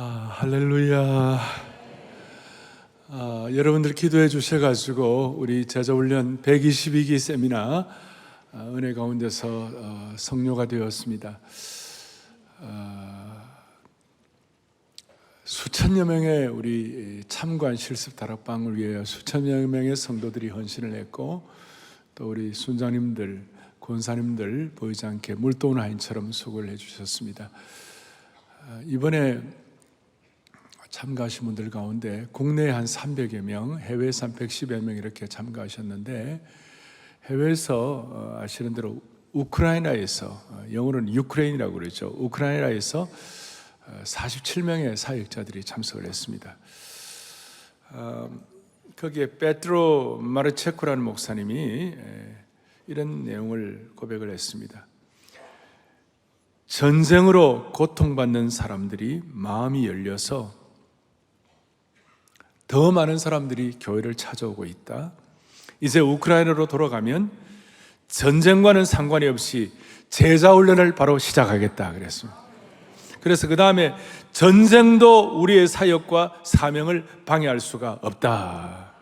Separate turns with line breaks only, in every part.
할렐루야. 여러분들 기도해 주셔가지고 우리 제자훈련 122기 세미나 은혜 가운데서 성료가 되었습니다. 수천여 명의 우리 참관 실습 다락방을 위해 수천여 명의 성도들이 헌신을 했고, 또 우리 순장님들, 권사님들 보이지 않게 물도운 하인처럼 수고를 해주셨습니다. 이번에 참가하신 분들 가운데 국내에 한 300여 명, 해외에서 한 110여 명 이렇게 참가하셨는데, 해외에서 아시는 대로 우크라이나에서, 영어로는 유크레인이라고 그러죠. 우크라이나에서 47명의 사역자들이 참석을 했습니다. 거기에 베트로 마르체코라는 목사님이 이런 내용을 고백을 했습니다. 전쟁으로 고통받는 사람들이 마음이 열려서 더 많은 사람들이 교회를 찾아오고 있다. 이제 우크라이나로 돌아가면 전쟁과는 상관이 없이 제자 훈련을 바로 시작하겠다 그랬습니다. 그래서 그 다음에 전쟁도 우리의 사역과 사명을 방해할 수가 없다.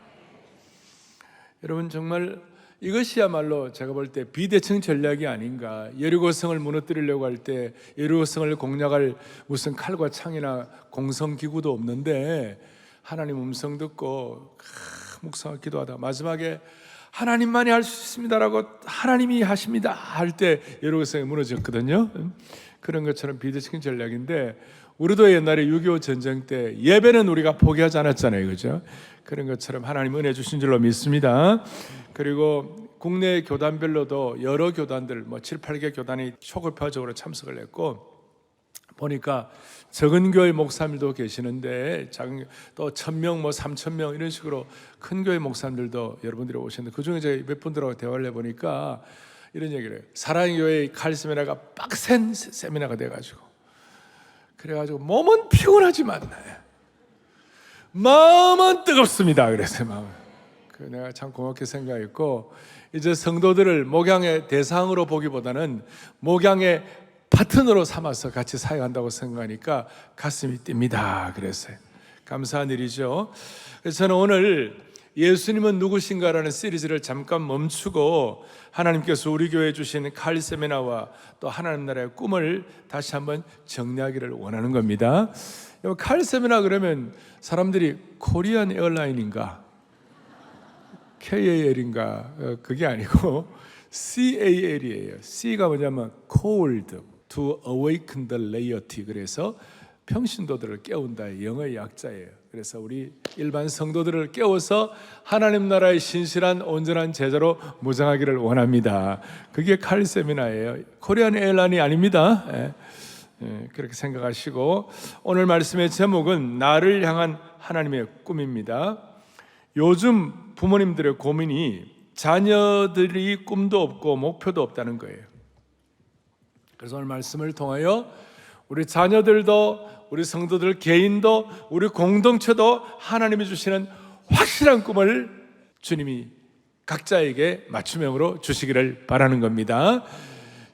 여러분, 정말 이것이야말로 제가 볼 때 비대칭 전략이 아닌가. 여리고성을 무너뜨리려고 할 때 여리고성을 공략할 무슨 칼과 창이나 공성기구도 없는데, 하나님 음성 듣고 묵상하고 기도하다가 마지막에 하나님만이 할 수 있습니다라고 하나님이 하십니다 할 때 여리고성이 무너졌거든요. 그런 것처럼 비대칭 전략인데, 우리도 옛날에 6.25 전쟁 때 예배는 우리가 포기하지 않았잖아요, 그죠? 그런 것처럼 하나님 은혜 주신 줄로 믿습니다. 그리고 국내 교단별로도 여러 교단들, 7, 8개 교단이 초급파적으로 참석을 했고, 보니까 적은 교회 목사님들도 계시는데, 또 1,000명, 3,000명 이런 식으로 큰 교회 목사님들도 여러분들이 오셨는데, 그 중에 제가 몇 분들하고 대화를 해보니까 이런 얘기를 해요. 사랑의 교회의 칼 세미나가 빡센 세미나가 돼가지고, 그래가지고 몸은 피곤하지만 마음은 뜨겁습니다. 그래서 내가 참 고맙게 생각했고, 이제 성도들을 목양의 대상으로 보기보다는 목양의 파트너로 삼아서 같이 사역한다고 생각하니까 가슴이 뜁니다. 그랬어요. 감사한 일이죠. 그래서 저는 오늘 예수님은 누구신가라는 시리즈를 잠깐 멈추고 하나님께서 우리 교회에 주신 칼 세미나와 또 하나님 나라의 꿈을 다시 한번 정리하기를 원하는 겁니다. 칼 세미나 그러면 사람들이 코리안 에어라인인가 KAL인가, 그게 아니고 CAL이에요. C가 뭐냐면 called to awaken the laity. 그래서 평신도들을 깨운다, 영어의 약자예요. 그래서 우리 일반 성도들을 깨워서 하나님 나라의 신실한 온전한 제자로 무장하기를 원합니다. 그게 칼 세미나예요. 코리안 에어라인이 아닙니다. 그렇게 생각하시고, 오늘 말씀의 제목은 나를 향한 하나님의 꿈입니다. 요즘 부모님들의 고민이 자녀들이 꿈도 없고 목표도 없다는 거예요. 그래서 오늘 말씀을 통하여 우리 자녀들도, 우리 성도들 개인도, 우리 공동체도 하나님이 주시는 확실한 꿈을 주님이 각자에게 맞춤형으로 주시기를 바라는 겁니다.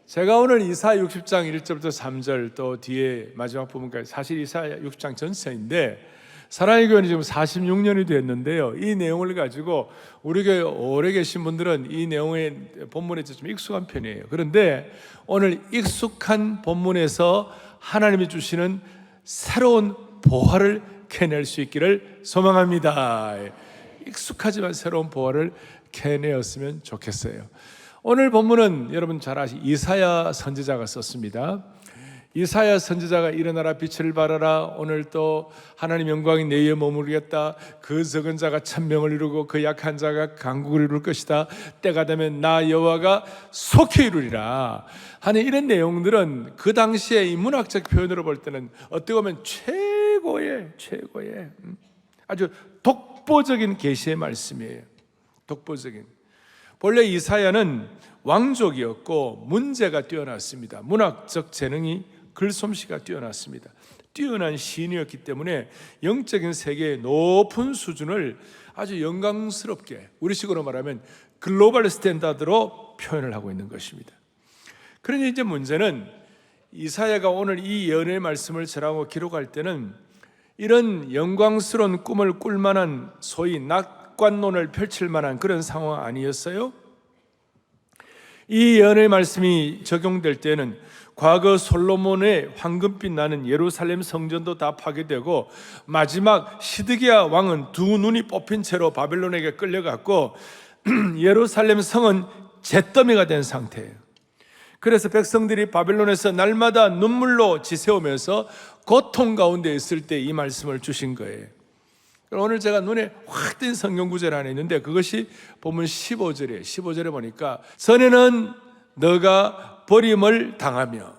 제가 오늘 이사야 60장 1절부터 3절 또 뒤에 마지막 부분까지, 사실 이사야 60장 전체인데 사랑의 교회는 지금 46년이 됐는데요, 이 내용을 가지고 우리 교회 오래 계신 분들은 이 내용의 본문에 좀 익숙한 편이에요. 그런데 오늘 익숙한 본문에서 하나님이 주시는 새로운 보화를 캐낼 수 있기를 소망합니다. 익숙하지만 새로운 보화를 캐내었으면 좋겠어요. 오늘 본문은 여러분 잘 이사야 선지자가 썼습니다. 이사야 선지자가 일어나라 빛을 발하라, 오늘 또 하나님 영광이 내 위에 머무르겠다, 그 적은 자가 천명을 이루고 그 약한 자가 강국을 이룰 것이다, 때가 되면 나 여호와가 속히 이루리라 하는 이런 내용들은 그 당시에 이 문학적 표현으로 볼 때는 어떻게 보면 최고의 아주 독보적인 계시의 말씀이에요. 독보적인. 본래 이사야는 왕족이었고 문제가 뛰어났습니다. 문학적 재능이, 글솜씨가 뛰어났습니다. 뛰어난 시인이었기 때문에 영적인 세계의 높은 수준을 아주 영광스럽게, 우리식으로 말하면 글로벌 스탠다드로 표현을 하고 있는 것입니다. 그러니 이제 문제는 이사야가 오늘 이 예언의 말씀을 전하고 기록할 때는 이런 영광스러운 꿈을 꿀 만한 소위 낙관론을 펼칠 만한 그런 상황 아니었어요? 이 예언의 말씀이 적용될 때는 과거 솔로몬의 황금빛 나는 예루살렘 성전도 다 파괴되고 마지막 시드기야 왕은 두 눈이 뽑힌 채로 바벨론에게 끌려갔고 예루살렘 성은 잿더미가 된 상태예요. 그래서 백성들이 바벨론에서 날마다 눈물로 지새우면서 고통 가운데 있을 때 이 말씀을 주신 거예요. 오늘 제가 눈에 확 띈 성경 구절 안에 있는데 그것이 본문 15절이에요. 15절에 보니까 전에는 너가 버림을 당하며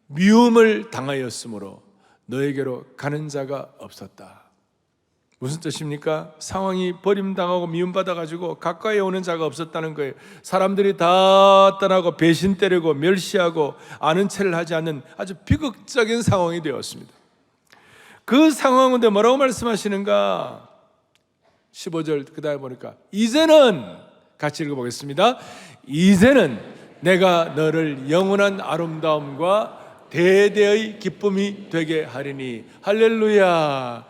미움을 당하였으므로 너에게로 가는 자가 없었다. 무슨 뜻입니까? 상황이 버림당하고 미움받아가지고 가까이 오는 자가 없었다는 거예요. 사람들이 다 떠나고 배신 때리고 멸시하고 아는 체를 하지 않는 아주 비극적인 상황이 되었습니다. 그 상황인데 뭐라고 말씀하시는가? 15절 그 다음에 보니까 이제는 같이 읽어보겠습니다. 이제는 내가 너를 영원한 아름다움과 대대의 기쁨이 되게 하리니. 할렐루야.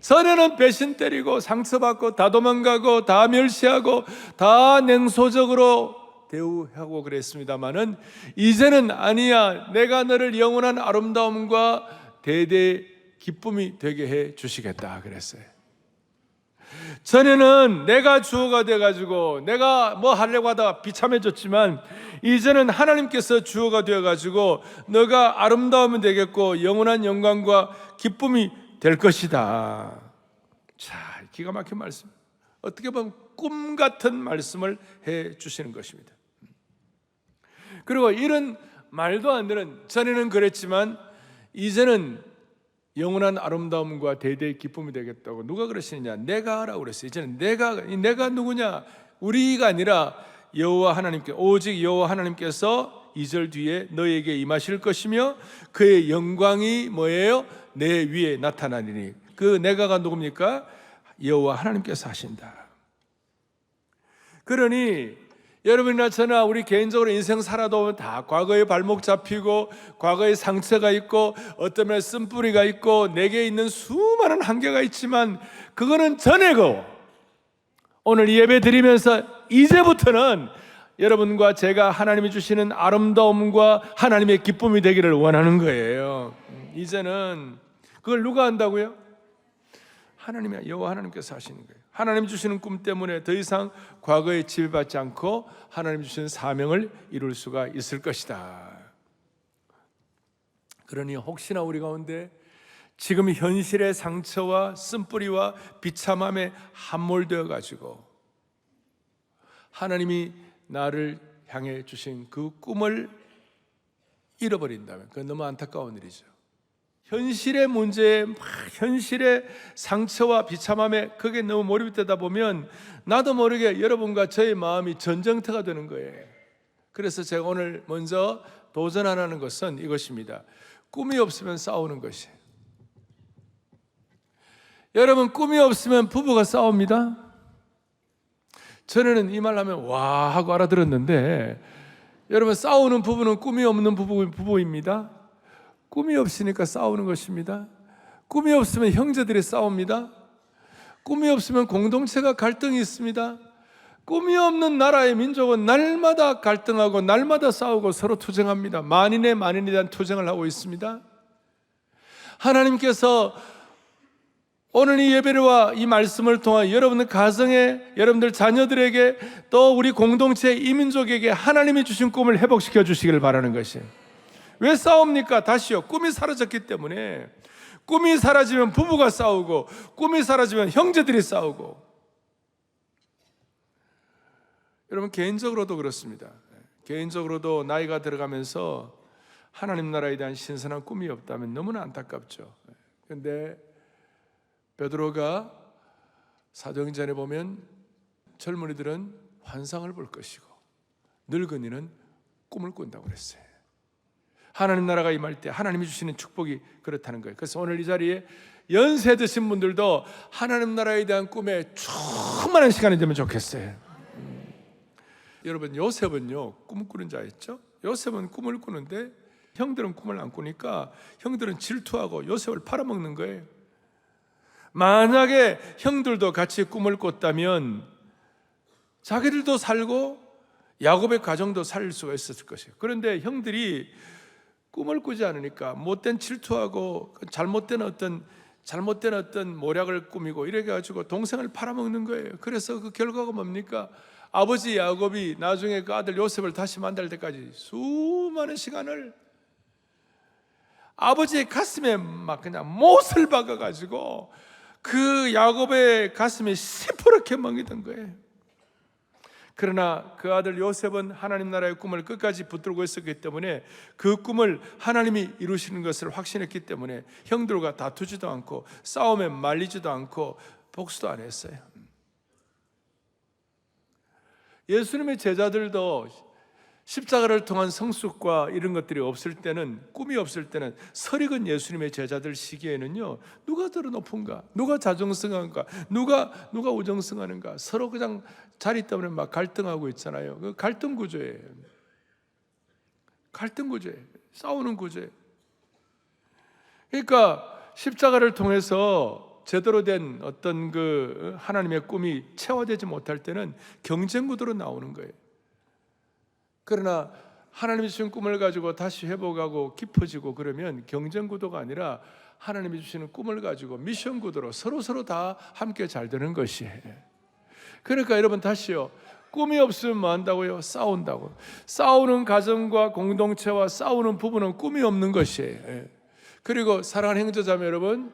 전에는 배신 때리고 상처받고 다 도망가고 다 멸시하고 다 냉소적으로 대우하고 그랬습니다마는 이제는 아니야. 내가 너를 영원한 아름다움과 대대 기쁨이 되게 해 주시겠다 그랬어요. 전에는 내가 주어가 돼가지고 내가 뭐 하려고 하다가 비참해졌지만 이제는 하나님께서 주어가 되어가지고 너가 아름다우면 되겠고 영원한 영광과 기쁨이 될 것이다. 자, 기가 막힌 말씀. 어떻게 보면 꿈 같은 말씀을 해 주시는 것입니다. 그리고 이런 말도 안 되는, 전에는 그랬지만 이제는 영원한 아름다움과 대대의 기쁨이 되겠다고 누가 그러시느냐? 내가 하라고 그랬어요. 이제는 내가 누구냐? 우리가 아니라 여호와 하나님께, 오직 여호와 하나님께서 2절 뒤에 너에게 임하실 것이며 그의 영광이 뭐예요? 내 위에 나타나리니. 그 내가가 누굽니까? 여호와 하나님께서 하신다. 그러니 여러분이나 저나 우리 개인적으로 인생 살아도 다 과거에 발목 잡히고 과거에 상처가 있고 어떤 면에 쓴뿌리가 있고 내게 있는 수많은 한계가 있지만 그거는 전에고 오늘 예배 드리면서 이제부터는 여러분과 제가 하나님이 주시는 아름다움과 하나님의 기쁨이 되기를 원하는 거예요. 이제는 그걸 누가 한다고요? 하나님이, 여호와 하나님께서 하시는 거예요. 하나님 주시는 꿈 때문에 더 이상 과거에 지배받지 않고 하나님 주시는 사명을 이룰 수가 있을 것이다. 그러니 혹시나 우리 가운데 지금 현실의 상처와 쓴뿌리와 비참함에 함몰되어 가지고 하나님이 나를 향해 주신 그 꿈을 잃어버린다면 그건 너무 안타까운 일이죠. 현실의 문제에, 현실의 상처와 비참함에 그게 너무 몰입되다 보면 나도 모르게 여러분과 저의 마음이 전쟁터가 되는 거예요. 그래서 제가 오늘 먼저 도전하라는 것은 이것입니다. 꿈이 없으면 싸우는 것이에요. 여러분, 꿈이 없으면 부부가 싸웁니다. 전에는 이 말 하면 와 하고 알아들었는데 여러분, 싸우는 부부는 꿈이 없는 부부입니다. 꿈이 없으니까 싸우는 것입니다. 꿈이 없으면 형제들이 싸웁니다. 꿈이 없으면 공동체가 갈등이 있습니다. 꿈이 없는 나라의 민족은 날마다 갈등하고 날마다 싸우고 서로 투쟁합니다. 만인의 만인에 대한 투쟁을 하고 있습니다. 하나님께서 오늘 이 예배와 이 말씀을 통해 여러분들 가정에, 여러분들 자녀들에게 또 우리 공동체 이민족에게 하나님이 주신 꿈을 회복시켜 주시기를 바라는 것이에요. 왜 싸웁니까? 다시요. 꿈이 사라졌기 때문에. 꿈이 사라지면 부부가 싸우고 꿈이 사라지면 형제들이 싸우고. 여러분, 개인적으로도 그렇습니다. 개인적으로도 나이가 들어가면서 하나님 나라에 대한 신선한 꿈이 없다면 너무나 안타깝죠. 그런데 베드로가 사도행전에 보면 젊은이들은 환상을 볼 것이고 늙은이는 꿈을 꾼다고 그랬어요. 하나님 나라가 임할 때 하나님이 주시는 축복이 그렇다는 거예요. 그래서 오늘 이 자리에 연세 드신 분들도 하나님 나라에 대한 꿈에 충만한 시간이 되면 좋겠어요. 여러분, 요셉은요 꿈을 꾸는 자였죠. 요셉은 꿈을 꾸는데 형들은 꿈을 안 꾸니까 형들은 질투하고 요셉을 팔아먹는 거예요. 만약에 형들도 같이 꿈을 꿨다면 자기들도 살고 야곱의 가정도 살 수가 있었을 것이에요. 그런데 형들이 꿈을 꾸지 않으니까 못된 질투하고 잘못된 어떤 모략을 꾸미고 이래 가지고 동생을 팔아먹는 거예요. 그래서 그 결과가 뭡니까? 아버지 야곱이 나중에 그 아들 요셉을 다시 만날 때까지 수많은 시간을 아버지의 가슴에 막 그냥 못을 박아가지고 그 야곱의 가슴이 시퍼렇게 멍이던 거예요. 그러나 그 아들 요셉은 하나님 나라의 꿈을 끝까지 붙들고 있었기 때문에 그 꿈을 하나님이 이루시는 것을 확신했기 때문에 형들과 다투지도 않고 싸움에 말리지도 않고 복수도 안 했어요. 예수님의 제자들도 십자가를 통한 성숙과 이런 것들이 없을 때는, 꿈이 없을 때는, 설익은 예수님의 제자들 시기에는요, 누가 더 높은가, 누가 자정승한가, 누가 우정승하는가, 서로 그냥 자리 때문에 막 갈등하고 있잖아요. 그 갈등 구조예요. 싸우는 구조예요. 그러니까 십자가를 통해서 제대로 된 어떤 그 하나님의 꿈이 체화되지 못할 때는 경쟁 구도로 나오는 거예요. 그러나 하나님이 주신 꿈을 가지고 다시 회복하고 깊어지고 그러면 경쟁 구도가 아니라 하나님이 주시는 꿈을 가지고 미션 구도로 서로 다 함께 잘 되는 것이에요. 그러니까 여러분 다시요, 꿈이 없으면 뭐 한다고요? 싸운다고. 싸우는 가정과 공동체와 싸우는 부부는 꿈이 없는 것이에요. 그리고 사랑하는 형제자매 여러분,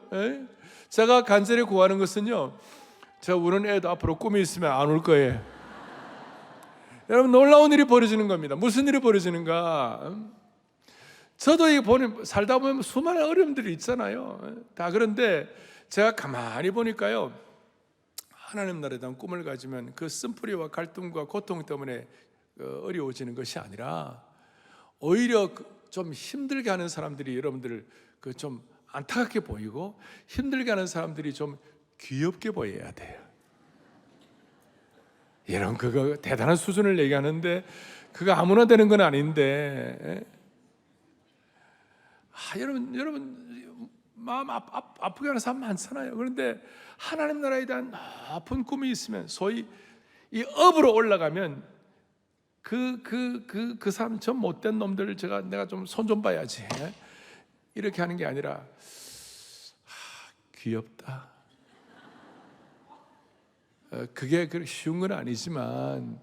제가 간절히 구하는 것은요, 저 우는 애도 앞으로 꿈이 있으면 안 울 거예요. 여러분, 놀라운 일이 벌어지는 겁니다. 무슨 일이 벌어지는가? 저도 살다 보면 수많은 어려움들이 있잖아요. 다 그런데 제가 가만히 보니까요, 하나님 나라에 대한 꿈을 가지면 그 쓴뿌리와 갈등과 고통 때문에 어려워지는 것이 아니라 오히려 좀 힘들게 하는 사람들이 여러분들을 좀 안타깝게 보이고 힘들게 하는 사람들이 좀 귀엽게 보여야 돼요. 여러분, 그거 대단한 수준을 얘기하는데 그거 아무나 되는 건 아닌데, 여러분 마음 아프게 하는 사람 많잖아요. 그런데 하나님 나라에 대한 높은 꿈이 있으면, 소위 이 업으로 올라가면 그 사람 저 못된 놈들을 내가 좀 손 좀 봐야지, 이렇게 하는 게 아니라 귀엽다. 그게 그렇게 쉬운 건 아니지만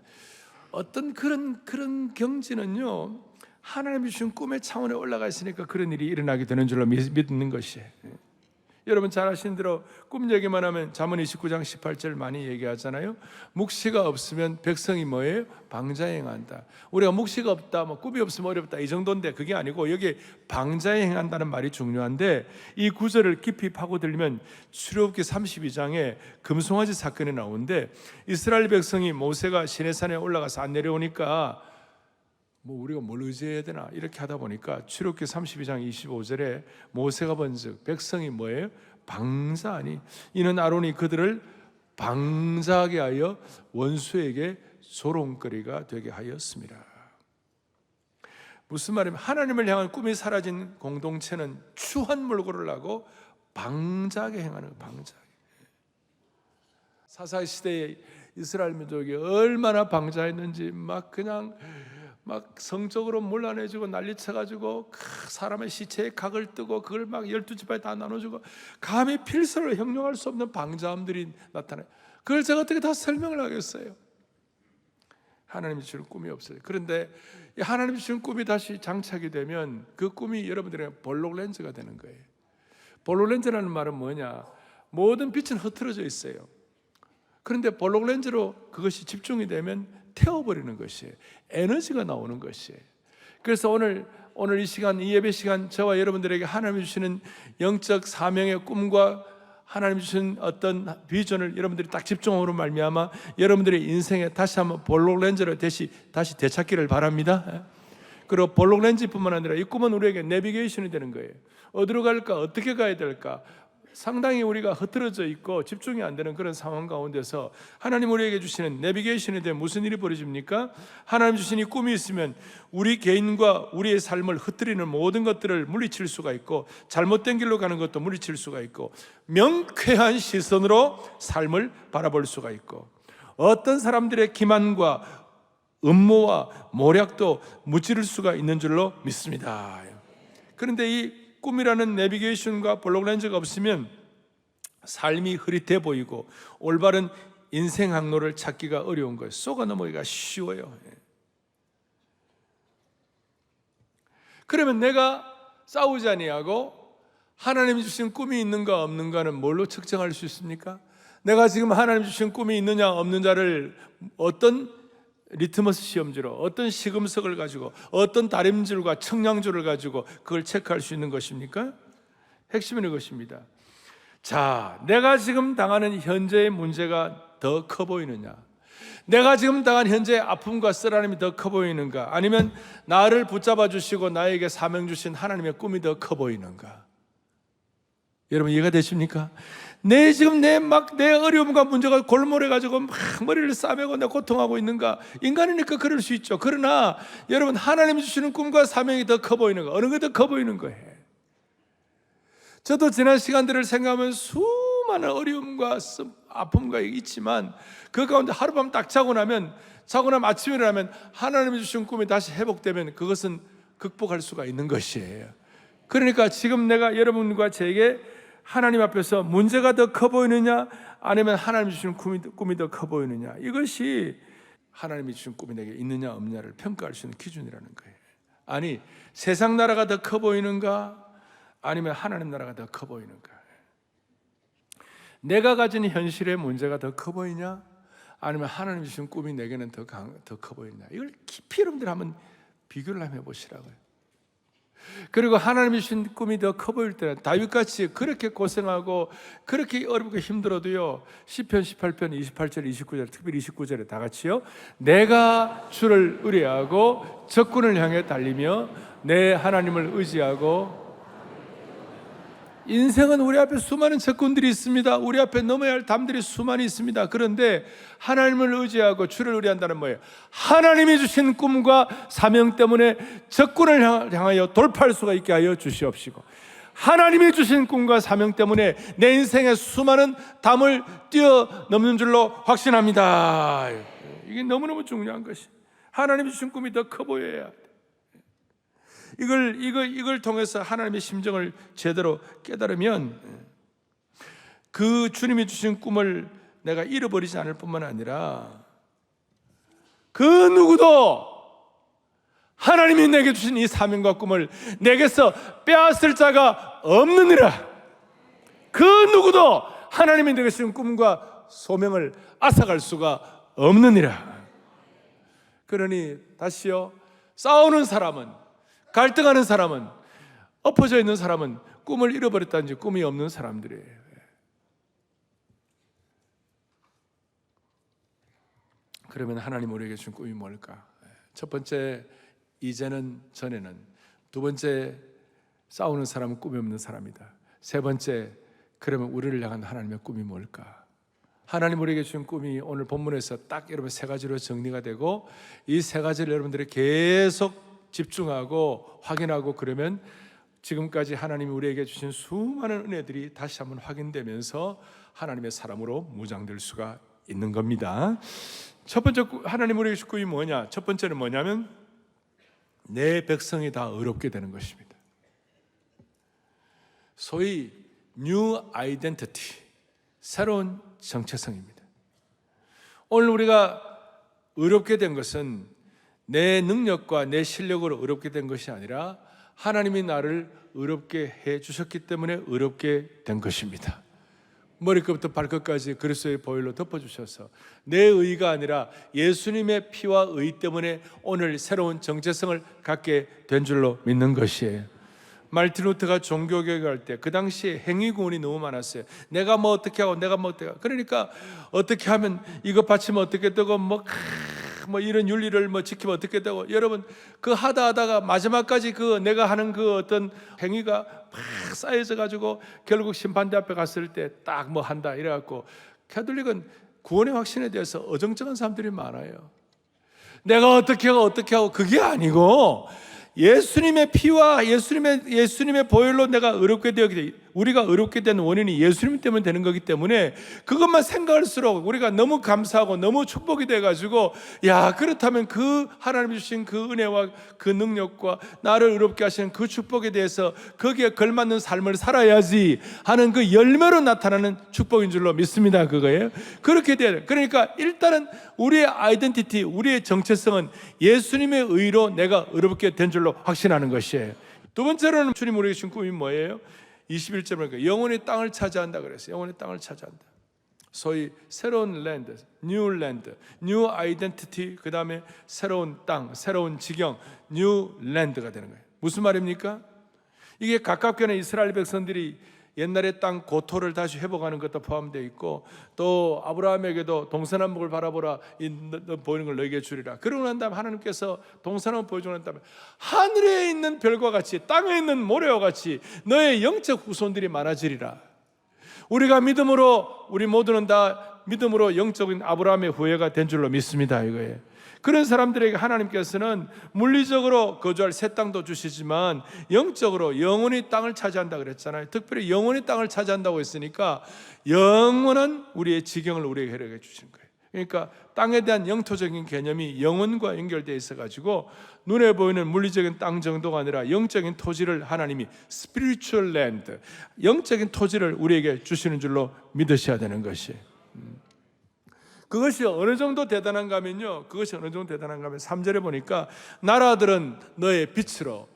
어떤 그런 경지는요, 하나님이 주신 꿈의 차원에 올라가 있으니까 그런 일이 일어나게 되는 줄로 믿는 것이에요. 여러분 잘 아시는 대로 꿈 얘기만 하면 잠언 29장 18절 많이 얘기하잖아요. 묵시가 없으면 백성이 뭐예요? 방자에 행한다. 우리가 묵시가 없다, 꿈이 없으면 어렵다, 이 정도인데 그게 아니고 여기 방자에 행한다는 말이 중요한데, 이 구절을 깊이 파고들면 출애굽기 32장에 금송아지 사건이 나오는데, 이스라엘 백성이 모세가 시내산에 올라가서 안 내려오니까 우리가 뭘 의지해야 되나 이렇게 하다 보니까 출애굽기 32장 25절에 모세가 번즉 백성이 뭐예요? 방자하니 이는 아론이 그들을 방자하게 하여 원수에게 조롱거리가 되게 하였습니다. 무슨 말이냐면 하나님을 향한 꿈이 사라진 공동체는 추한 몰골을 하고 방자하게 행하는 거예요. 방자하게. 사사기 시대에 이스라엘 민족이 얼마나 방자했는지 막 성적으로 몰라내주고 난리쳐가지고 사람의 시체에 각을 뜨고 그걸 막 12지파에 다 나눠주고 감히 필서로 형용할 수 없는 방자함들이 나타나요. 그걸 제가 어떻게 다 설명을 하겠어요? 하나님이 주는 꿈이 없어요. 그런데 하나님이 주는 꿈이 다시 장착이 되면 그 꿈이 여러분들의 볼록 렌즈가 되는 거예요. 볼록 렌즈라는 말은 뭐냐? 모든 빛은 흐트러져 있어요. 그런데 볼록 렌즈로 그것이 집중이 되면 태워버리는 것이에요. 에너지가 나오는 것이에요. 그래서 오늘 이 시간, 이 예배 시간, 저와 여러분들에게 하나님이 주시는 영적 사명의 꿈과 하나님이 주신 어떤 비전을 여러분들이 딱 집중함으로 말미암아 여러분들의 인생에 다시 한번 볼록 렌즈를 다시 되찾기를 바랍니다. 그리고 볼록 렌즈뿐만 아니라 이 꿈은 우리에게 내비게이션이 되는 거예요. 어디로 갈까? 어떻게 가야 될까? 상당히 우리가 흐트러져 있고 집중이 안 되는 그런 상황 가운데서 하나님 우리에게 주시는 내비게이션에 대해 무슨 일이 벌어집니까? 하나님 주신 이 꿈이 있으면 우리 개인과 우리의 삶을 흐트리는 모든 것들을 물리칠 수가 있고, 잘못된 길로 가는 것도 물리칠 수가 있고, 명쾌한 시선으로 삶을 바라볼 수가 있고, 어떤 사람들의 기만과 음모와 모략도 무찌를 수가 있는 줄로 믿습니다. 그런데 이 꿈이라는 내비게이션과 블록렌즈가 없으면 삶이 흐릿해 보이고 올바른 인생 항로를 찾기가 어려운 거예요. 쏘가 넘어가기가 쉬워요. 그러면 내가 싸우지 아니하고 하나님이 주신 꿈이 있는가 없는가는 뭘로 측정할 수 있습니까? 내가 지금 하나님 주신 꿈이 있느냐 없느냐를 어떤 리트머스 시험지로, 어떤 시금석을 가지고, 어떤 다림줄과 청량줄을 가지고 그걸 체크할 수 있는 것입니까? 핵심은 이것입니다. 자, 내가 지금 당하는 현재의 문제가 더 커 보이느냐, 내가 지금 당한 현재의 아픔과 쓰라림이 더 커 보이는가, 아니면 나를 붙잡아 주시고 나에게 사명 주신 하나님의 꿈이 더 커 보이는가? 여러분 이해가 되십니까? 지금 내 어려움과 문제가 골몰해 가지고 막 머리를 싸매고 내 고통하고 있는가? 인간이니까 그럴 수 있죠. 그러나 여러분, 하나님이 주시는 꿈과 사명이 더 커 보이는가? 어느 게 더 커 보이는 거예요? 저도 지난 시간들을 생각하면 수많은 어려움과 아픔과 있지만 그 가운데 하룻밤 딱 자고 나면 아침에 일어나면 하나님이 주신 꿈이 다시 회복되면 그것은 극복할 수가 있는 것이에요. 그러니까 지금 내가 여러분과 제게 하나님 앞에서 문제가 더 커 보이느냐, 아니면 하나님이 주시는 꿈이 더 커 보이느냐, 이것이 하나님이 주신 꿈이 내게 있느냐 없느냐를 평가할 수 있는 기준이라는 거예요. 아니, 세상 나라가 더 커 보이는가, 아니면 하나님 나라가 더 커 보이는가? 내가 가진 현실의 문제가 더 커 보이냐, 아니면 하나님 주신 꿈이 내게는 더 커 보이냐? 이걸 깊이 여러분들 한번 비교를 한번 해보시라고요. 그리고 하나님이 주신 꿈이 더 커 보일 때는 다윗같이 그렇게 고생하고 그렇게 어렵고 힘들어도요, 시편 18편 28절 29절, 특별히 29절에 다 같이요, 내가 주를 의뢰하고 적군을 향해 달리며 내 하나님을 의지하고. 인생은 우리 앞에 수많은 적군들이 있습니다. 우리 앞에 넘어야 할 담들이 수많이 있습니다. 그런데 하나님을 의지하고 주를 의뢰한다는 뭐예요? 하나님이 주신 꿈과 사명 때문에 적군을 향하여 돌파할 수가 있게 하여 주시옵시고, 하나님이 주신 꿈과 사명 때문에 내 인생의 수많은 담을 뛰어넘는 줄로 확신합니다. 이게 너무너무 중요한 것이, 하나님이 주신 꿈이 더 커 보여야 돼. 이걸 통해서 하나님의 심정을 제대로 깨달으면 그 주님이 주신 꿈을 내가 잃어버리지 않을 뿐만 아니라 그 누구도 하나님이 내게 주신 이 사명과 꿈을 내게서 빼앗을 자가 없느니라. 그 누구도 하나님이 내게 주신 꿈과 소명을 앗아갈 수가 없느니라. 그러니 다시요, 싸우는 사람은, 갈등하는 사람은, 엎어져 있는 사람은 꿈을 잃어버렸다든지 꿈이 없는 사람들이에요. 그러면 하나님 우리에게 준 꿈이 뭘까? 첫 번째, 이제는 전에는. 두 번째, 싸우는 사람은 꿈이 없는 사람이다. 세 번째, 그러면 우리를 향한 하나님의 꿈이 뭘까? 하나님 우리에게 준 꿈이 오늘 본문에서 딱 여러분 세 가지로 정리가 되고, 이 세 가지를 여러분들이 계속 집중하고 확인하고 그러면 지금까지 하나님이 우리에게 주신 수많은 은혜들이 다시 한번 확인되면서 하나님의 사람으로 무장될 수가 있는 겁니다. 첫 번째, 하나님 우리에게 주신 꿈이 뭐냐? 첫 번째는 뭐냐면 내 백성이 다 의롭게 되는 것입니다. 소위 New Identity, 새로운 정체성입니다. 오늘 우리가 의롭게 된 것은 내 능력과 내 실력으로 의롭게 된 것이 아니라 하나님이 나를 의롭게 해 주셨기 때문에 의롭게 된 것입니다. 머리끝부터 발끝까지 그리스도의 보혈로 덮어주셔서 내 의가 아니라 예수님의 피와 의 때문에 오늘 새로운 정체성을 갖게 된 줄로 믿는 것이에요. 말틴 루터가 종교개혁할 때 그 당시에 행위구원이 너무 많았어요. 내가 뭐 어떻게 하고 내가 뭐 어떻게 하고, 그러니까 어떻게 하면 이것 바치면 어떻게 되고 뭐 뭐 이런 윤리를 뭐 지키면 어떻게 되고, 여러분 그 하다가 마지막까지 그 내가 하는 그 어떤 행위가 막 쌓여져 가지고 결국 심판대 앞에 갔을 때 딱 뭐 한다 이래갖고, 가톨릭은 구원의 확신에 대해서 어정쩡한 사람들이 많아요. 내가 어떻게 하고 그게 아니고, 예수님의 피와 예수님의 보혈로 내가 의롭게 되었기 때문에, 우리가 의롭게 된 원인이 예수님 때문에 되는 거기 때문에 그것만 생각할수록 우리가 너무 감사하고 너무 축복이 돼가지고, 야, 그렇다면 그 하나님 주신 그 은혜와 그 능력과 나를 의롭게 하시는 그 축복에 대해서 거기에 걸맞는 삶을 살아야지 하는 그 열매로 나타나는 축복인 줄로 믿습니다. 그거예요. 그렇게 돼야 돼요. 그러니까 일단은 우리의 아이덴티티, 우리의 정체성은 예수님의 의로 내가 의롭게 된 줄로 확신하는 것이에요. 두 번째로는 주님 우리에게 주신 꿈이 뭐예요? 21절에 보니까 영원히 땅을 차지한다 그랬어요. 영원히 땅을 차지한다. 소위 새로운 랜드, 뉴 랜드, 뉴 아이덴티티, 그 다음에 새로운 땅, 새로운 지경, 뉴 랜드가 되는 거예요. 무슨 말입니까? 이게 가깝게는 이스라엘 백성들이 옛날의 땅 고토를 다시 회복하는 것도 포함되어 있고, 또 아브라함에게도 동서남북을 바라보라, 보이는 걸 너에게 주리라. 그러고 난 다음에 하나님께서 동서남북 보여주고 난 다음에 하늘에 있는 별과 같이 땅에 있는 모래와 같이 너의 영적 후손들이 많아지리라. 우리가 믿음으로, 우리 모두는 다 믿음으로 영적인 아브라함의 후예가 된 줄로 믿습니다. 이거예요. 그런 사람들에게 하나님께서는 물리적으로 거주할 새 땅도 주시지만 영적으로 영원히 땅을 차지한다 그랬잖아요. 특별히 영원히 땅을 차지한다고 했으니까 영원한 우리의 지경을 우리에게 허락해 주신 거예요. 그러니까 땅에 대한 영토적인 개념이 영혼과 연결되어 있어가지고 눈에 보이는 물리적인 땅 정도가 아니라 영적인 토지를 하나님이 spiritual land, 영적인 토지를 우리에게 주시는 줄로 믿으셔야 되는 것이에요. 그것이 어느 정도 대단한가 하면요, 그것이 어느 정도 대단한가 하면 3절에 보니까 나라들은 너의 빛으로,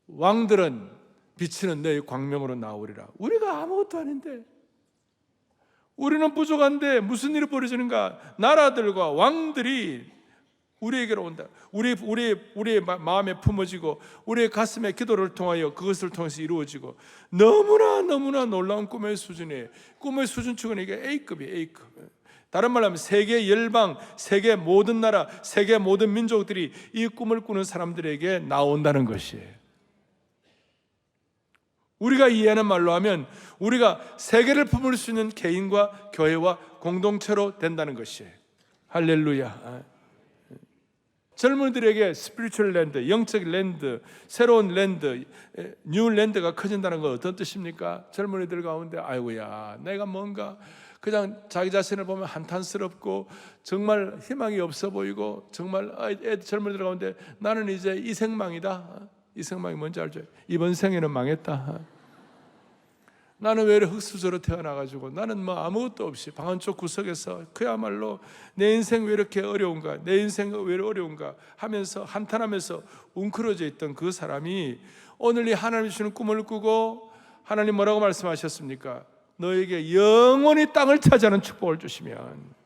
왕들은 비치는 너의 광명으로 나오리라. 우리가 아무것도 아닌데, 우리는 부족한데 무슨 일이 벌어지는가? 나라들과 왕들이 우리에게로 온다. 우리의 마음에 품어지고 우리의 가슴에 기도를 통하여 그것을 통해서 이루어지고, 너무나 놀라운 꿈의 수준이에요. 꿈의 수준축은 이게 A급이에요. A급. 다른 말로 하면 세계 열방, 세계 모든 나라, 세계 모든 민족들이 이 꿈을 꾸는 사람들에게 나온다는 것이에요. 우리가 이해하는 말로 하면 우리가 세계를 품을 수 있는 개인과 교회와 공동체로 된다는 것이에요. 할렐루야. 젊은이들에게 스피리추얼 랜드, 영적 랜드, 새로운 랜드, 뉴 랜드가 커진다는 건 어떤 뜻입니까? 젊은이들 가운데 아이고야, 내가 뭔가 그냥 자기 자신을 보면 한탄스럽고 정말 희망이 없어 보이고, 정말 젊은이들 가운데 나는 이제 이생망이다. 이생망이 뭔지 알죠? 이번 생에는 망했다. 나는 왜 이렇게 흙수저로 태어나가지고 나는 뭐 아무것도 없이 방 한쪽 구석에서 그야말로 내 인생 왜 이렇게 어려운가, 내 인생 왜 이렇게 어려운가 하면서 한탄하면서 웅크러져 있던 그 사람이 오늘 이 하나님이 주시는 꿈을 꾸고, 하나님 뭐라고 말씀하셨습니까? 너에게 영원히 땅을 차지하는 축복을 주시면,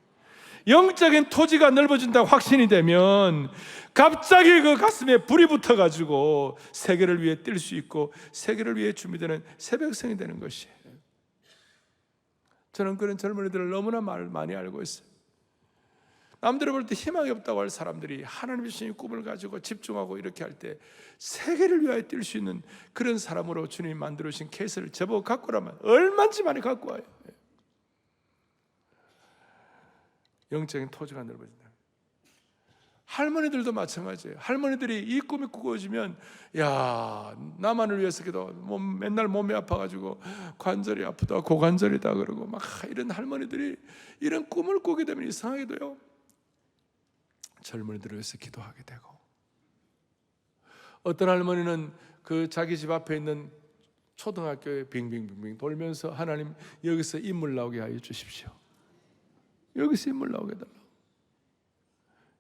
영적인 토지가 넓어진다고 확신이 되면 갑자기 그 가슴에 불이 붙어가지고 세계를 위해 뛸 수 있고 세계를 위해 준비되는 새벽성이 되는 것이에요. 저는 그런 젊은이들을 너무나 많이 알고 있어요. 남들을 볼 때 희망이 없다고 할 사람들이 하나님의 주신 꿈을 가지고 집중하고 이렇게 할 때 세계를 위하여 뛸 수 있는 그런 사람으로 주님이 만들어주신 케이스를 제법 갖고 오라면 얼마든지 많이 갖고 와요. 영적인 토지가 넓어진다. 할머니들도 마찬가지예요. 할머니들이 이 꿈이 꾸어지면, 야, 나만을 위해서 기도, 맨날 몸이 아파가지고 관절이 아프다, 고관절이다 그러고 막 이런 할머니들이 이런 꿈을 꾸게 되면 이상하게도요, 젊은이들을 위해서 기도하게 되고, 어떤 할머니는 그 자기 집 앞에 있는 초등학교에 빙빙빙빙 돌면서 하나님 여기서 인물 나오게 하여 주십시오. 여기서 인물 나오게 해달라고.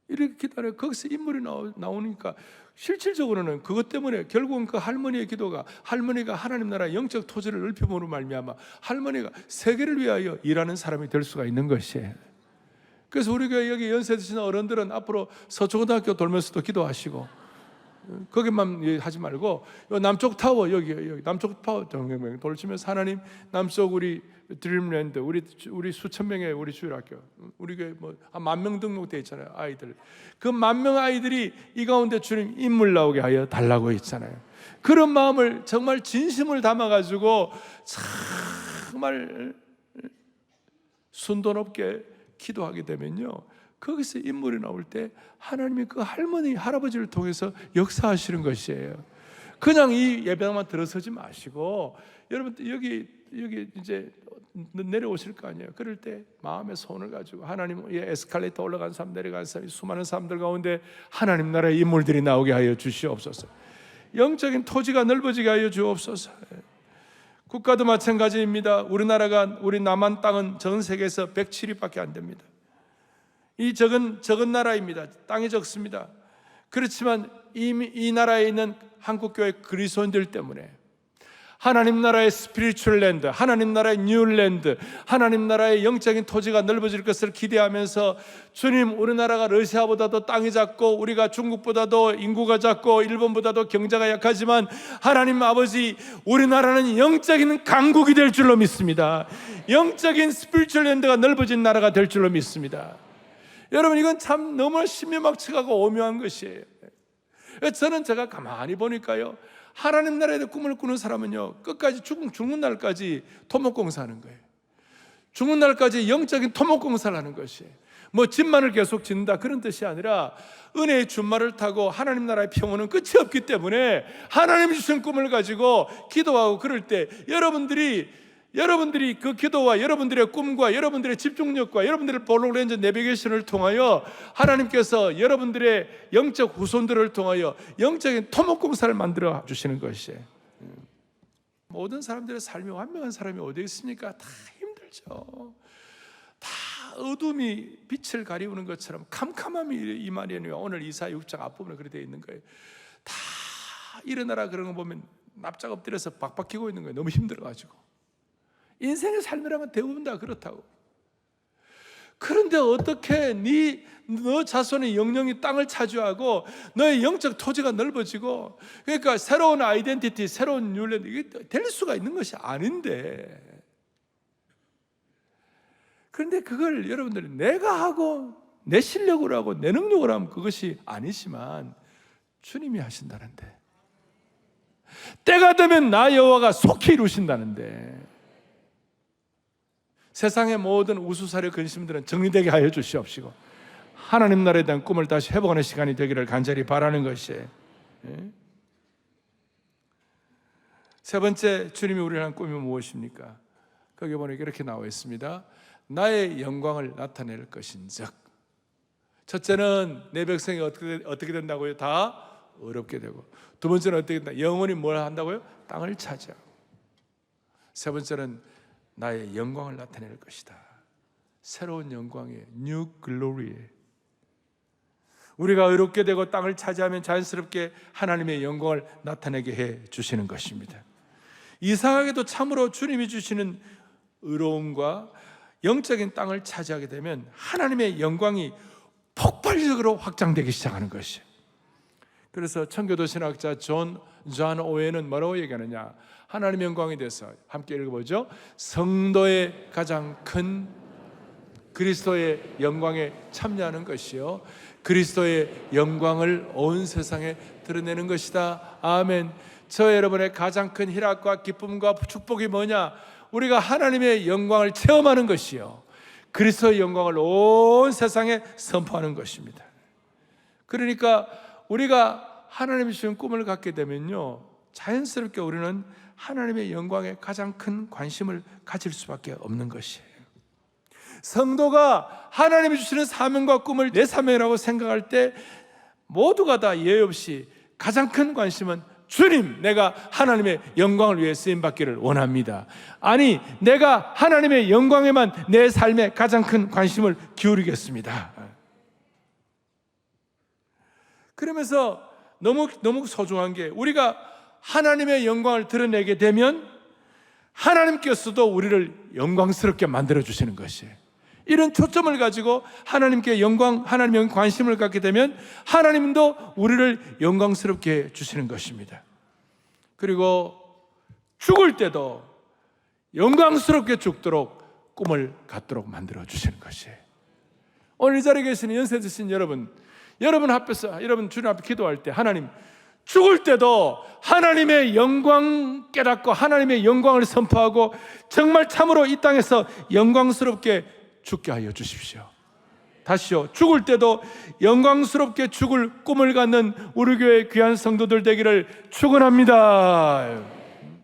이렇게 기도하면 거기서 인물이 나오니까 실질적으로는 그것 때문에 결국은 그 할머니의 기도가, 할머니가 하나님 나라 영적 토지를 넓힘으로 말미암아 할머니가 세계를 위하여 일하는 사람이 될 수가 있는 것이에요. 그래서 우리 교회 여기 연세 드신 어른들은 앞으로 서초고등학교 돌면서도 기도하시고, 거기만 하지 말고 남쪽 타워 여기 남쪽 타워 정경명 돌치면서 하나님 남쪽 우리 드림랜드 우리 수천 명의 우리 주일학교 우리 뭐 한 10,000명 등록돼 있잖아요. 아이들 그 10,000명 아이들이 이 가운데 주님 인물 나오게 하여 달라고 했잖아요. 그런 마음을 정말 진심을 담아가지고 정말 순도 높게 기도하게 되면요, 거기서 인물이 나올 때 하나님이 그 할머니 할아버지를 통해서 역사하시는 것이에요. 그냥 이 예배만 들어서지 마시고 여러분 여기 이제 내려오실 거 아니에요. 그럴 때 마음의 손을 가지고 하나님, 에스컬레이터 올라간 사람 내려간 사람 수많은 사람들 가운데 하나님 나라의 인물들이 나오게 하여 주시옵소서. 영적인 토지가 넓어지게 하여 주옵소서. 국가도 마찬가지입니다. 우리 남한 땅은 전 세계에서 107위밖에 안 됩니다. 이 적은 나라입니다. 땅이 적습니다. 그렇지만 이 나라에 있는 한국교회 그리스도인들 때문에 하나님 나라의 스피리추얼 랜드, 하나님 나라의 뉴랜드, 하나님 나라의 영적인 토지가 넓어질 것을 기대하면서 주님, 우리나라가 러시아보다도 땅이 작고 우리가 중국보다도 인구가 작고 일본보다도 경제가 약하지만 하나님 아버지, 우리나라는 영적인 강국이 될 줄로 믿습니다. 영적인 스피리추얼 랜드가 넓어진 나라가 될 줄로 믿습니다. 여러분, 이건 참 너무 신묘막측하고 오묘한 것이에요. 저는 제가 가만히 보니까요, 하나님 나라에 대해 꿈을 꾸는 사람은요, 끝까지 죽는 날까지 토목공사하는 거예요. 죽는 날까지 영적인 토목공사를 하는 것이에요. 뭐 집만을 계속 짓는다 그런 뜻이 아니라 은혜의 준말을 타고 하나님 나라의 평온은 끝이 없기 때문에 하나님이 주신 꿈을 가지고 기도하고 그럴 때 여러분들이 그 기도와 여러분들의 꿈과 여러분들의 집중력과 여러분들의 볼록렌즈 내비게이션을 통하여 하나님께서 여러분들의 영적 후손들을 통하여 영적인 토목공사를 만들어 주시는 것이에요. 모든 사람들의 삶이 완벽한 사람이 어디 있습니까? 다 힘들죠. 다 어둠이 빛을 가리우는 것처럼 캄캄함이 이 말이에요. 오늘 이사야 6장 앞부분에 그렇게 되어 있는 거예요. 다 일어나라 그런 거 보면 납작 엎드려서 박박히고 있는 거예요. 너무 힘들어가지고. 인생의 삶이라면 대부분 다 그렇다고. 그런데 어떻게 너 자손의 영령이 땅을 차지하고 너의 영적 토지가 넓어지고, 그러니까 새로운 아이덴티티, 새로운 뉴랜드, 이게 될 수가 있는 것이 아닌데, 그런데 그걸 여러분들이 내가 하고 내 실력으로 하고 내 능력으로 하면 그것이 아니지만 주님이 하신다는데, 때가 되면 나 여호와가 속히 이루신다는데, 세상의 모든 우수사려 근심들은 정리되게 하여 주시옵시고 하나님 나라에 대한 꿈을 다시 회복하는 시간이 되기를 간절히 바라는 것이에요. 세 번째, 주님이 우리를 향한 꿈이 무엇입니까? 거기 보니까 이렇게 나와 있습니다. 나의 영광을 나타낼 것인즉. 첫째는 내 백성이 어떻게 된다고요? 다 어렵게 되고, 두 번째는 어떻게 된다? 영원히 뭘 한다고요? 땅을 차지하고. 세 번째는 나의 영광을 나타낼 것이다. 새로운 영광의 New Glory. 우리가 의롭게 되고 땅을 차지하면 자연스럽게 하나님의 영광을 나타내게 해 주시는 것입니다. 이상하게도 참으로 주님이 주시는 의로움과 영적인 땅을 차지하게 되면 하나님의 영광이 폭발적으로 확장되기 시작하는 것이에요. 그래서 청교도 신학자 존 오웬은 뭐라고 얘기하느냐? 하나님의 영광에 대해서 함께 읽어보죠. 성도의 가장 큰 그리스도의 영광에 참여하는 것이요, 그리스도의 영광을 온 세상에 드러내는 것이다. 아멘. 저 여러분의 가장 큰 희락과 기쁨과 축복이 뭐냐? 우리가 하나님의 영광을 체험하는 것이요, 그리스도의 영광을 온 세상에 선포하는 것입니다. 그러니까 우리가 하나님이 주신 꿈을 갖게 되면요, 자연스럽게 우리는 하나님의 영광에 가장 큰 관심을 가질 수밖에 없는 것이에요. 성도가 하나님이 주시는 사명과 꿈을 내 사명이라고 생각할 때 모두가 다 예외 없이 가장 큰 관심은 주님, 내가 하나님의 영광을 위해 쓰임받기를 원합니다. 아니, 내가 하나님의 영광에만 내 삶에 가장 큰 관심을 기울이겠습니다. 그러면서 너무 소중한 게, 우리가 하나님의 영광을 드러내게 되면 하나님께서도 우리를 영광스럽게 만들어 주시는 것이에요. 이런 초점을 가지고 하나님께 하나님의 관심을 갖게 되면 하나님도 우리를 영광스럽게 해주시는 것입니다. 그리고 죽을 때도 영광스럽게 죽도록 꿈을 갖도록 만들어 주시는 것이에요. 오늘 이 자리에 계시는 연세 드신 여러분 앞에서, 여러분 주님 앞에 기도할 때 하나님, 죽을 때도 하나님의 영광 깨닫고 하나님의 영광을 선포하고 정말 참으로 이 땅에서 영광스럽게 죽게 하여 주십시오. 다시요, 죽을 때도 영광스럽게 죽을 꿈을 갖는 우리 교회 귀한 성도들 되기를 축원합니다.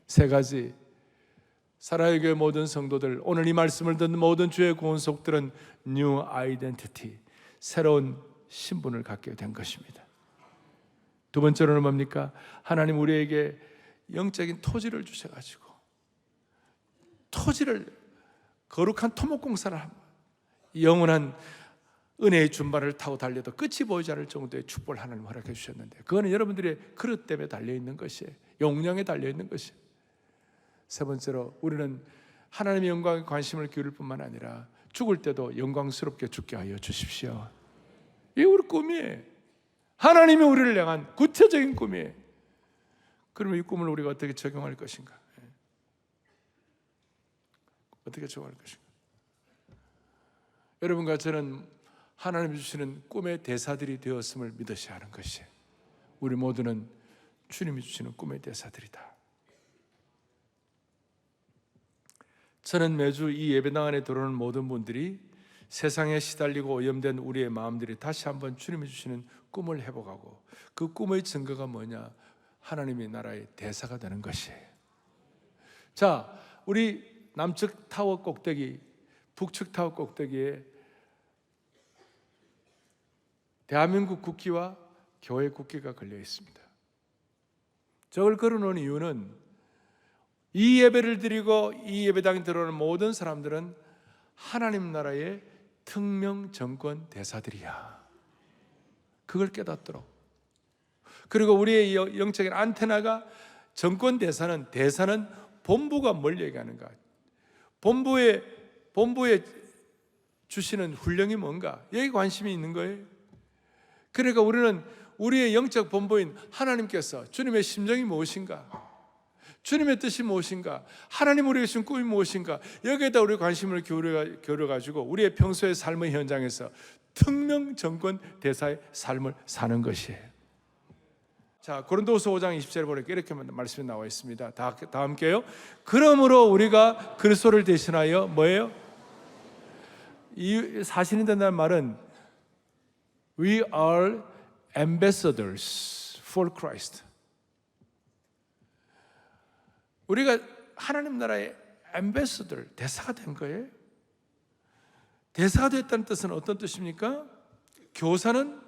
세 가지, 사랑의 교회 모든 성도들, 오늘 이 말씀을 듣는 모든 주의 구원속들은 뉴 아이덴티티, 새로운 신분을 갖게 된 것입니다. 두 번째로는 뭡니까? 하나님 우리에게 영적인 토지를 주셔가지고 토지를, 거룩한 토목공사를 합니다. 영원한 은혜의 준발을 타고 달려도 끝이 보이지 않을 정도의 축복을 하나님 허락해 주셨는데, 그거는 여러분들의 그릇 때문에 달려있는 것이에요. 용량에 달려있는 것이에요. 세 번째로, 우리는 하나님의 영광에 관심을 기울일 뿐만 아니라 죽을 때도 영광스럽게 죽게 하여 주십시오. 이게 우리 꿈이에요. 하나님이 우리를 향한 구체적인 꿈이에요. 그러면 이 꿈을 우리가 어떻게 적용할 것인가? 어떻게 적용할 것인가? 여러분과 저는 하나님이 주시는 꿈의 대사들이 되었음을 믿으셔야 하는 것이에요. 우리 모두는 주님이 주시는 꿈의 대사들이다. 저는 매주 이 예배당 안에 들어오는 모든 분들이 세상에 시달리고 오염된 우리의 마음들이 다시 한번 주님이 주시는 꿈을 회복하고, 그 꿈의 증거가 뭐냐? 하나님의 나라의 대사가 되는 것이에요. 자, 우리 남측 타워 꼭대기, 북측 타워 꼭대기에 대한민국 국기와 교회 국기가 걸려 있습니다. 저걸 걸어놓은 이유는 이 예배를 드리고 이 예배당에 들어오는 모든 사람들은 하나님 나라의 특명 정권 대사들이야. 그걸 깨닫도록. 그리고 우리의 영적인 안테나가, 정권 대사는 본부가 뭘 얘기하는가, 본부에 주시는 훈령이 뭔가, 여기 관심이 있는 거예요. 그러니까 우리는 우리의 영적 본부인 하나님께서 주님의 심정이 무엇인가, 주님의 뜻이 무엇인가, 하나님 우리에게 주신 꿈이 무엇인가, 여기에다 우리 관심을 기울여가지고 우리의 평소의 삶의 현장에서 특명 정권 대사의 삶을 사는 것이에요. 자, 고린도후서 5장 20절에 보니까 이렇게 말씀이 나와 있습니다. 다 함께요. 그러므로 우리가 그리스도를 대신하여 뭐예요? 이 사신이 된다는 말은 We are ambassadors for Christ. 우리가 하나님 나라의 ambassador, 대사가 된 거예요. 대사가 됐다는 뜻은 어떤 뜻입니까? 교사는,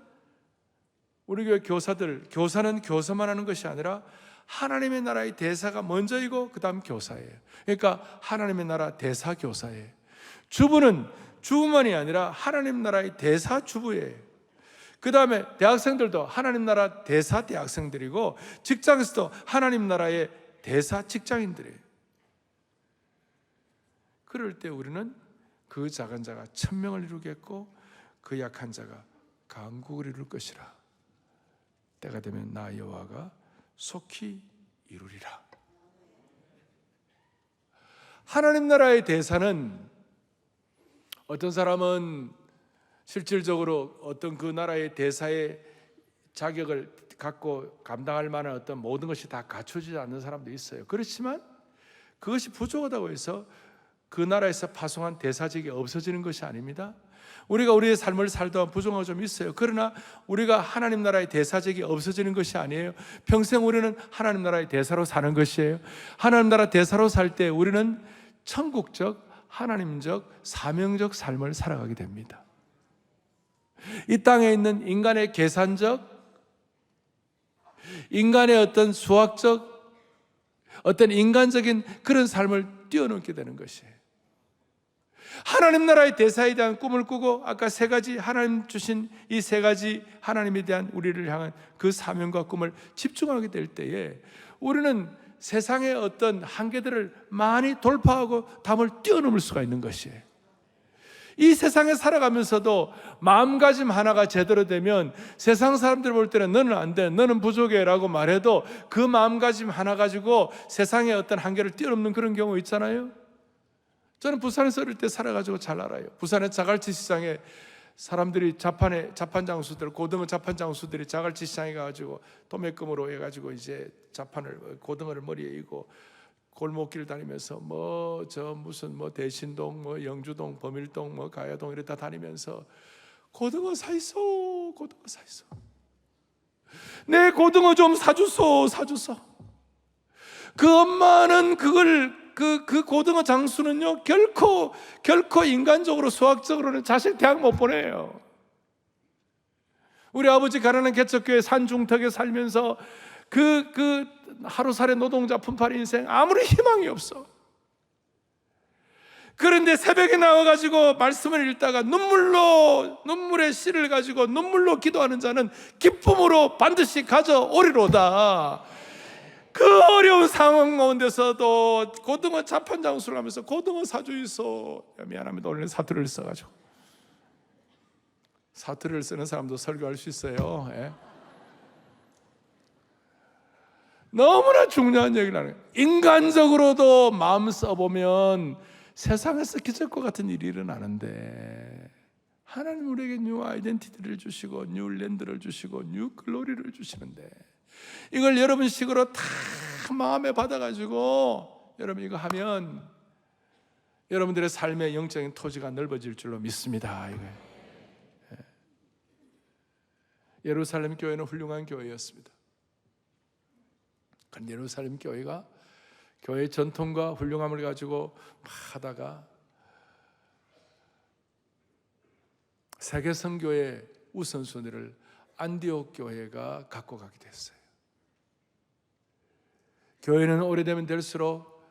우리 교회 교사는 교사만 하는 것이 아니라 하나님의 나라의 대사가 먼저이고 그 다음 교사예요. 그러니까 하나님의 나라 대사 교사예요. 주부는 주부만이 아니라 하나님 나라의 대사 주부예요. 그 다음에 대학생들도 하나님 나라 대사 대학생들이고, 직장에서도 하나님 나라의 대사 직장인들이에요. 그럴 때 우리는 그 작은 자가 천명을 이루겠고 그 약한 자가 강국을 이룰 것이라. 때가 되면 나 여호와가 속히 이루리라. 하나님 나라의 대사는, 어떤 사람은 실질적으로 어떤 그 나라의 대사의 자격을 갖고 감당할 만한 어떤 모든 것이 다 갖춰지지 않는 사람도 있어요. 그렇지만 그것이 부족하다고 해서 그 나라에서 파송한 대사직이 없어지는 것이 아닙니다. 우리가 우리의 삶을 살다 부족한 거 좀 있어요. 그러나 우리가 하나님 나라의 대사직이 없어지는 것이 아니에요. 평생 우리는 하나님 나라의 대사로 사는 것이에요. 하나님 나라 대사로 살 때 우리는 천국적, 하나님적, 사명적 삶을 살아가게 됩니다. 이 땅에 있는 인간의 계산적, 인간의 어떤 수학적, 어떤 인간적인 그런 삶을 뛰어넘게 되는 것이에요. 하나님 나라의 대사에 대한 꿈을 꾸고, 아까 세 가지 하나님 주신 이 세 가지 하나님에 대한 우리를 향한 그 사명과 꿈을 집중하게 될 때에 우리는 세상의 어떤 한계들을 많이 돌파하고 담을 뛰어넘을 수가 있는 것이에요. 이 세상에 살아가면서도 마음가짐 하나가 제대로 되면 세상 사람들 볼 때는 너는 안 돼, 너는 부족해 라고 말해도 그 마음가짐 하나 가지고 세상의 어떤 한계를 뛰어넘는 그런 경우 있잖아요. 저는 부산에서 어릴 때 살아가지고 잘 알아요. 부산의 자갈치 시장에 사람들이 자판 장수들, 고등어 자판 장수들이 자갈치 시장에 가가지고 도매금으로 해가지고 이제 고등어를 머리에 이고 골목길 다니면서 무슨 대신동, 영주동, 범일동, 가야동 이렇다 다니면서 고등어 사이소, 고등어 사이소. 내 고등어 좀 사주소. 그 엄마는 그 고등어 장수는요 결코 인간적으로 수학적으로는 자식 대학 못 보내요. 우리 아버지 가난한 개척교회 산중턱에 살면서 그 하루살이 노동자 품팔이 인생 아무리 희망이 없어. 그런데 새벽에 나와가지고 말씀을 읽다가 눈물의 씨를 가지고 눈물로 기도하는 자는 기쁨으로 반드시 가져오리로다. 그 어려운 상황 가운데서도 고등어 자판 장수를 하면서 고등어 사주이소. 미안합니다. 오늘 사투리를 써가지고. 사투리를 쓰는 사람도 설교할 수 있어요. 예. 너무나 중요한 얘기를 하는 거예요. 인간적으로도 마음 써보면 세상에서 기적과 같은 일이 일어나는데 하나님 우리에게 뉴 아이덴티티를 주시고 뉴 랜드를 주시고 뉴 글로리를 주시는데 이걸 여러분 식으로 다 마음에 받아가지고 여러분 이거 하면 여러분들의 삶의 영적인 토지가 넓어질 줄로 믿습니다. 예루살렘 교회는 훌륭한 교회였습니다. 그런데 예루살렘 교회가 교회의 전통과 훌륭함을 가지고 하다가 세계선교의 우선순위를 안디옥 교회가 갖고 가게 됐어요. 교회는 오래되면 될수록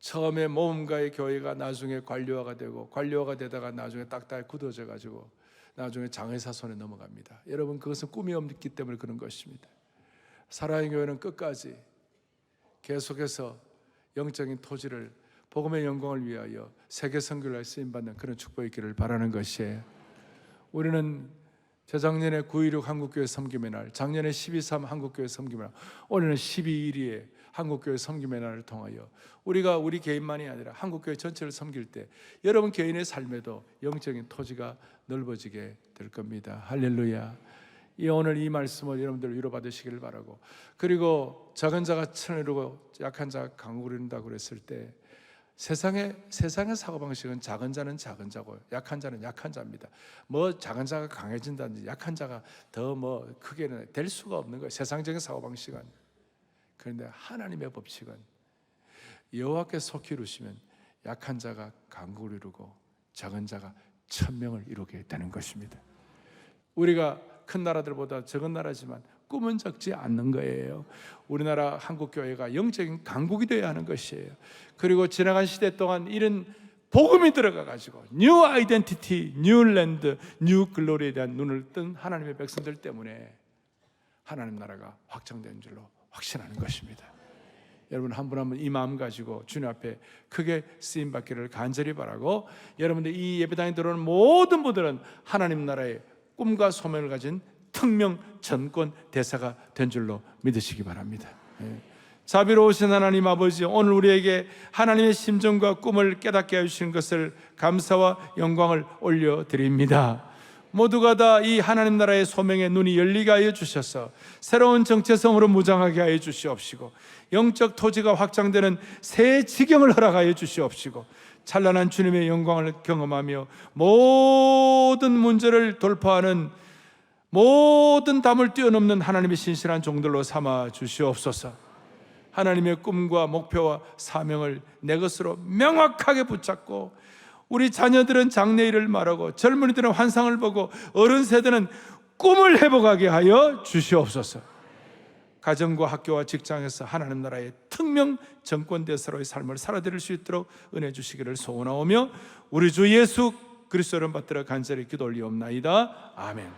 처음에 모험가의 교회가 나중에 관료화가 되고 관료화가 되다가 나중에 딱딱이 굳어져 가지고 나중에 장의사 손에 넘어갑니다. 여러분 그것은 꿈이 없기 때문에 그런 것입니다. 사랑의 교회는 끝까지 계속해서 영적인 토지를 복음의 영광을 위하여 세계 선교를 쓰임받는 그런 축복이 있기를 바라는 것이에요. 우리는 재작년에 9.16 한국교회 섬김의 날, 작년에 12.3 한국교회 섬김의 날, 올해는 12.12에 한국교회 섬김의 날을 통하여 우리가 우리 개인만이 아니라 한국교회 전체를 섬길 때 여러분 개인의 삶에도 영적인 토지가 넓어지게 될 겁니다. 할렐루야. 오늘 이 말씀을 여러분들 위로받으시기를 바라고, 그리고 작은 자가 천을 이루고 약한 자가 강국을 이룬다고 그랬을 때 세상의 사고방식은 작은 자는 작은 자고 약한 자는 약한 자입니다. 작은 자가 강해진다든지 약한 자가 더 크게는 될 수가 없는 거예요. 세상적인 사고방식은. 그런데 하나님의 법칙은 여호와께 속히 이루시면 약한 자가 강국을 이루고 작은 자가 천명을 이루게 되는 것입니다. 우리가 큰 나라들보다 적은 나라지만 꿈은 적지 않는 거예요. 우리나라 한국교회가 영적인 강국이 되어야 하는 것이에요. 그리고 지나간 시대 동안 이런 복음이 들어가가지고 뉴 아이덴티티, 뉴 랜드, 뉴 글로리에 대한 눈을 뜬 하나님의 백성들 때문에 하나님 나라가 확장된 줄로 확신하는 것입니다. 여러분 한 분 한 분 이 마음 가지고 주님 앞에 크게 쓰임받기를 간절히 바라고, 여러분들 이 예배당에 들어오는 모든 분들은 하나님 나라의 꿈과 소명을 가진 특명 전권 대사가 된 줄로 믿으시기 바랍니다. 자비로우신 하나님 아버지, 오늘 우리에게 하나님의 심정과 꿈을 깨닫게 해주신 것을 감사와 영광을 올려드립니다. 모두가 다 이 하나님 나라의 소명의 눈이 열리게 하여 주셔서 새로운 정체성으로 무장하게 하여 주시옵시고, 영적 토지가 확장되는 새 지경을 허락하여 주시옵시고, 찬란한 주님의 영광을 경험하며 모든 문제를 돌파하는 모든 담을 뛰어넘는 하나님의 신실한 종들로 삼아 주시옵소서. 하나님의 꿈과 목표와 사명을 내 것으로 명확하게 붙잡고, 우리 자녀들은 장래일을 말하고 젊은이들은 환상을 보고 어른 세대는 꿈을 회복하게 하여 주시옵소서. 가정과 학교와 직장에서 하나님 나라의 특명 정권대사로의 삶을 살아드릴 수 있도록 은혜 주시기를 소원하오며 우리 주 예수 그리스도를 받들어 간절히 기도 올리옵나이다. 아멘.